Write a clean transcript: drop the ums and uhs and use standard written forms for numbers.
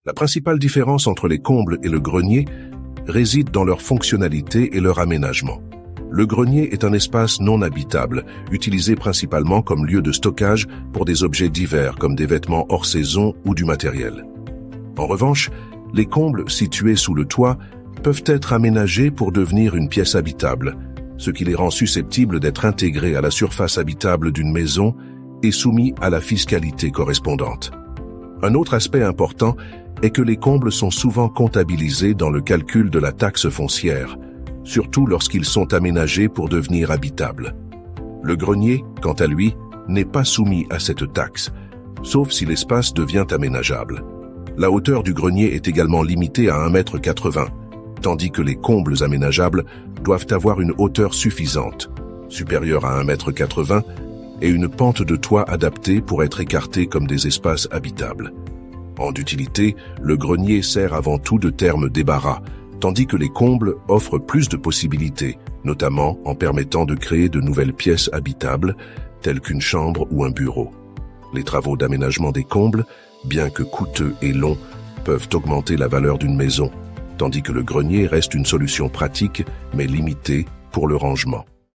La principale différence entre les combles et le grenier réside dans leur fonctionnalité et leur aménagement. Le grenier est un espace non habitable, utilisé principalement comme lieu de stockage pour des objets divers comme des vêtements hors saison ou du matériel. En revanche, les combles situés sous le toit peuvent être aménagés pour devenir une pièce habitable, ce qui les rend susceptibles d'être intégrés à la surface habitable d'une maison et soumis à la fiscalité correspondante. Un autre aspect important est que les combles sont souvent comptabilisés dans le calcul de la taxe foncière, surtout lorsqu'ils sont aménagés pour devenir habitables. Le grenier, quant à lui, n'est pas soumis à cette taxe, sauf si l'espace devient aménageable. La hauteur du grenier est également limitée à 1,80 m, tandis que les combles aménageables doivent avoir une hauteur suffisante, supérieure à 1,80 m, et une pente de toit adaptée pour être écartés comme des espaces habitables. En utilité, le grenier sert avant tout de terme débarras, tandis que les combles offrent plus de possibilités, notamment en permettant de créer de nouvelles pièces habitables, telles qu'une chambre ou un bureau. Les travaux d'aménagement des combles, bien que coûteux et longs, peuvent augmenter la valeur d'une maison, tandis que le grenier reste une solution pratique, mais limitée pour le rangement.